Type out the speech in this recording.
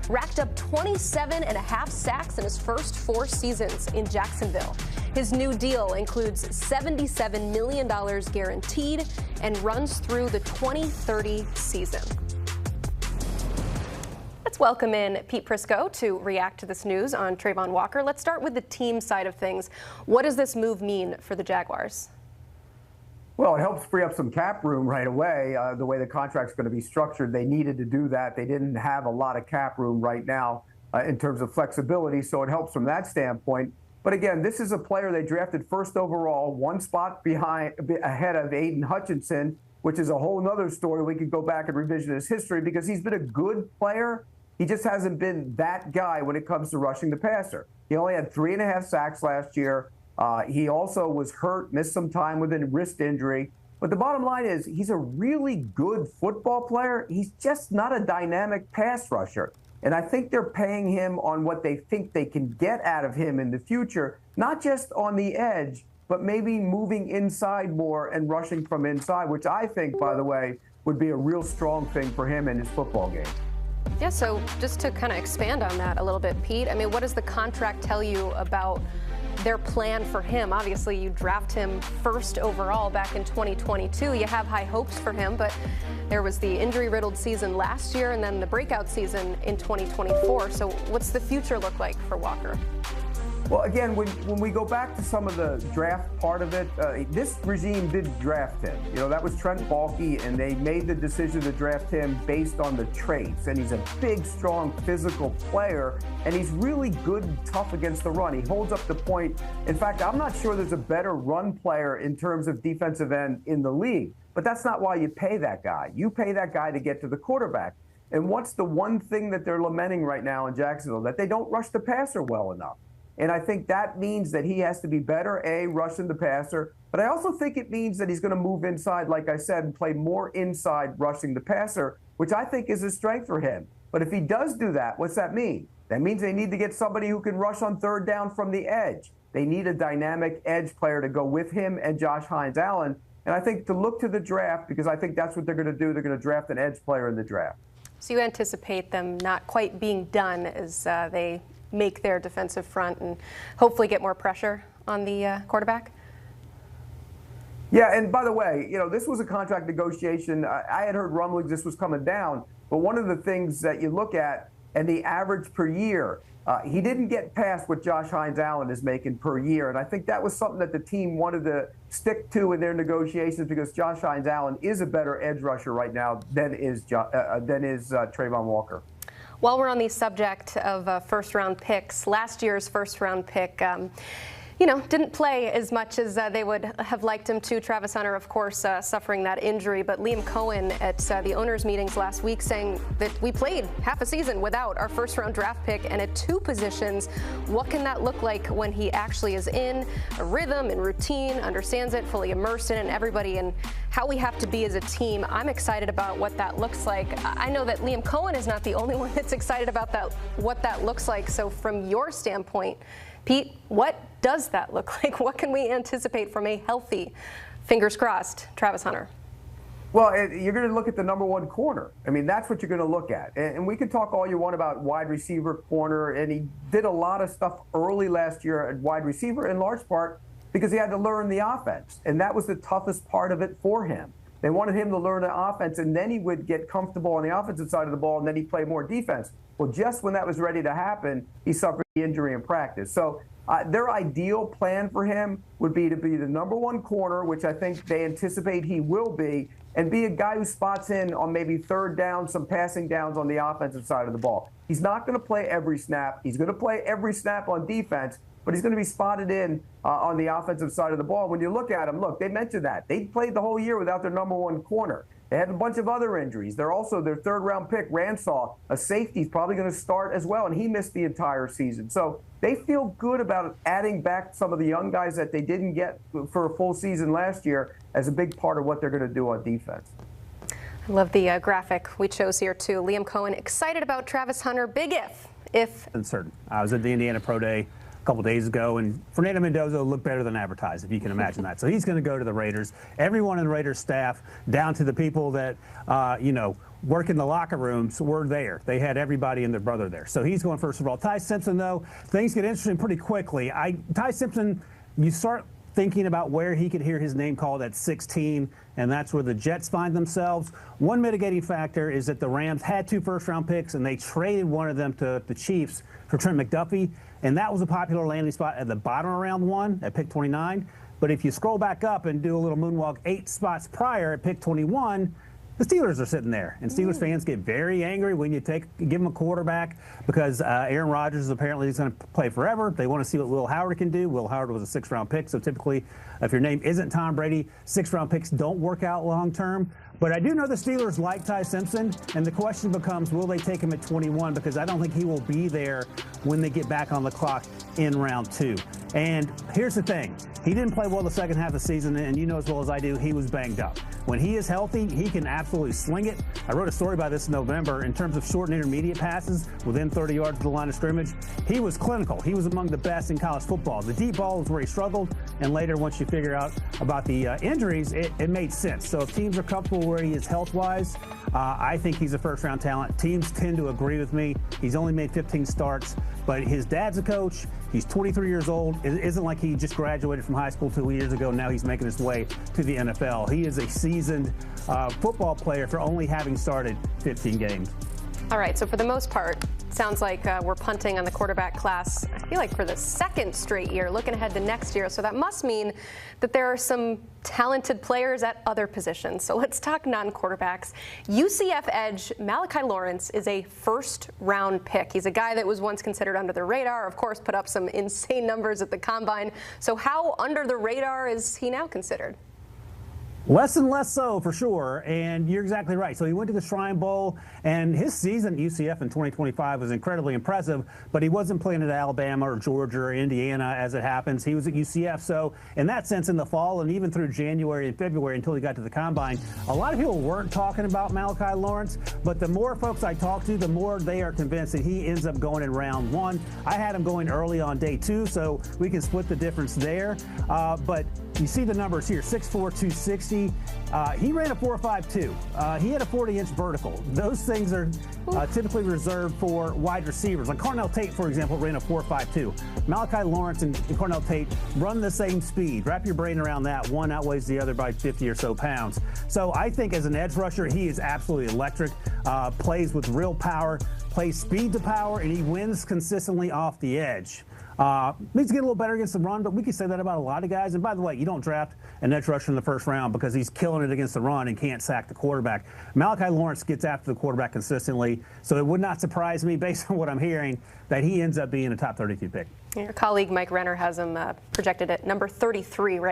racked up 27.5 sacks in his first 4 seasons in Jacksonville. His new deal includes $77 million guaranteed and runs through the 2030 season. Let's welcome in Pete Prisco to react to this news on Travon Walker. Let's start with the team side of things. What does this move mean for the Jaguars? Well, it helps free up some cap room right away. The way the contract's going to be structured, they needed to do that. They didn't have a lot of cap room right now in terms of flexibility, so it helps from that standpoint. But again, this is a player they drafted first overall, 1 spot ahead of Aiden Hutchinson, which is a whole nother story. We could go back and revision his history because he's been a good player. He just hasn't been that guy when it comes to rushing the passer. He only had 3.5 sacks last year. He also was hurt, missed some time with a wrist injury. But the bottom line is he's a really good football player. He's just not a dynamic pass rusher. And I think they're paying him on what they think they can get out of him in the future, not just on the edge, but maybe moving inside more and rushing from inside, which I think, by the way, would be a real strong thing for him in his football game. Yeah, so just to kind of expand on that a little bit, Pete, I mean, what does the contract tell you about their plan for him? Obviously, you draft him first overall back in 2022. You have high hopes for him, but there was the injury-riddled season last year and then the breakout season in 2024. So what's the future look like for Walker? Well, again, when we go back to some of the draft part of it, this regime did draft him. You know, that was Trent Baalke, and they made the decision to draft him based on the traits. And he's a big, strong, physical player, and he's really good and tough against the run. He holds up the point. In fact, I'm not sure there's a better run player in terms of defensive end in the league. But that's not why you pay that guy. You pay that guy to get to the quarterback. And what's the one thing that they're lamenting right now in Jacksonville? That they don't rush the passer well enough. And I think that means that he has to be better, rushing the passer. But I also think it means that he's going to move inside, like I said, and play more inside rushing the passer, which I think is a strength for him. But if he does do that, what's that mean? That means they need to get somebody who can rush on third down from the edge. They need a dynamic edge player to go with him and Josh Hines-Allen. And I think to look to the draft, because I think that's what they're going to do. They're going to draft an edge player in the draft. So you anticipate them not quite being done as they make their defensive front and hopefully get more pressure on the quarterback? Yeah, and by the way, you know, this was a contract negotiation. I had heard rumblings this was coming down, but one of the things that you look at, and the average per year, he didn't get past what Josh Hines-Allen is making per year, and I think that was something that the team wanted to stick to in their negotiations because Josh Hines-Allen is a better edge rusher right now than is Travon Walker. While we're on the subject of first-round picks, last year's first-round pick, didn't play as much as they would have liked him to. Travis Hunter, of course, suffering that injury. But Liam Cohen at the owners' meetings last week saying that we played half a season without our first-round draft pick and at 2 positions. What can that look like when he actually is in a rhythm and routine, understands it, fully immersed in it, and everybody and how we have to be as a team? I'm excited about what that looks like. I know that Liam Cohen is not the only one that's excited about what that looks like. So from your standpoint, Pete, what does that look like? What can we anticipate from a healthy, fingers crossed, Travis Hunter? Well, you're going to look at the number 1 corner. I mean, that's what you're going to look at. And we can talk all you want about wide receiver corner, and he did a lot of stuff early last year at wide receiver, in large part because he had to learn the offense. And that was the toughest part of it for him. They wanted him to learn the offense, and then he would get comfortable on the offensive side of the ball, and then he'd play more defense. Well, just when that was ready to happen, he suffered the injury in practice. So their ideal plan for him would be to be the number 1 corner, which I think they anticipate he will be, and be a guy who spots in on maybe third down, some passing downs on the offensive side of the ball. He's not going to play every snap. He's going to play every snap on defense, but he's going to be spotted in on the offensive side of the ball. When you look at him, look, they mentioned that. They played the whole year without their number 1 corner. They had a bunch of other injuries. They're also their 3rd-round pick, Ransaw, a safety, is probably going to start as well, and he missed the entire season. So they feel good about adding back some of the young guys that they didn't get for a full season last year as a big part of what they're going to do on defense. I love the graphic we chose here, too. Liam Cohen excited about Travis Hunter. Big if. Uncertain. I was at the Indiana Pro Day couple days ago, and Fernando Mendoza looked better than advertised, if you can imagine that. So he's going to go to the Raiders. Everyone in the Raiders staff, down to the people that, work in the locker rooms, were there. They had everybody and their brother there. So he's going first of all. Ty Simpson, though, things get interesting pretty quickly. Ty Simpson, you start thinking about where he could hear his name called at 16, and that's where the Jets find themselves. One mitigating factor is that the Rams had 2 first-round picks, and they traded one of them to the Chiefs for Trent McDuffie, and that was a popular landing spot at the bottom of round 1 at pick 29. But if you scroll back up and do a little moonwalk 8 spots prior at pick 21, the Steelers are sitting there, and Steelers fans get very angry when you give them a quarterback because Aaron Rodgers apparently is going to play forever. They want to see what Will Howard can do. Will Howard was a 6th-round pick, so typically if your name isn't Tom Brady, 6th-round picks don't work out long-term. But I do know the Steelers like Ty Simpson, and the question becomes, will they take him at 21? Because I don't think he will be there when they get back on the clock in round 2. And here's the thing. He didn't play well the second half of the season, and you know as well as I do, he was banged up. When he is healthy, he can absolutely sling it. I wrote a story about this in November. In terms of short and intermediate passes within 30 yards of the line of scrimmage, he was clinical. He was among the best in college football. The deep ball was where he struggled, and later, once you figure out about the injuries, it made sense. So if teams are comfortable where he is health-wise, I think he's a first-round talent. Teams tend to agree with me. He's only made 15 starts, but his dad's a coach. He's 23 years old. It isn't like he just graduated from high school 2 years ago. Now he's making his way to the NFL. He is a seasoned football player for only having started 15 games. All right, so for the most part, sounds like we're punting on the quarterback class, I feel like for the 2nd straight year, looking ahead to next year. So that must mean that there are some talented players at other positions. So let's talk non-quarterbacks. UCF edge Malachi Lawrence is a 1st-round pick. He's a guy that was once considered under the radar, of course, put up some insane numbers at the Combine. So how under the radar is he now considered? Less and less so, for sure, and you're exactly right. So he went to the Shrine Bowl, and his season at UCF in 2025 was incredibly impressive, but he wasn't playing at Alabama or Georgia or Indiana, as it happens. He was at UCF, so in that sense, in the fall and even through January and February until he got to the Combine, a lot of people weren't talking about Malachi Lawrence, but the more folks I talk to, the more they are convinced that he ends up going in round 1. I had him going early on day 2, so we can split the difference there, but you see the numbers here, 6'4", 260. He ran a 4.52. He had a 40-inch vertical. Those things are typically reserved for wide receivers. Like Carnell Tate, for example, ran a 4.52. Malachi Lawrence and Carnell Tate run the same speed. Wrap your brain around that. One outweighs the other by 50 or so pounds. So I think as an edge rusher, he is absolutely electric. Plays with real power, plays speed to power, and he wins consistently off the edge. Needs to get a little better against the run, but we can say that about a lot of guys. And by the way, you don't draft an edge rusher in the 1st round because he's killing it against the run and can't sack the quarterback. Malachi Lawrence gets after the quarterback consistently, so it would not surprise me, based on what I'm hearing, that he ends up being a top 32 pick. Your colleague Mike Renner has him projected at number 33 right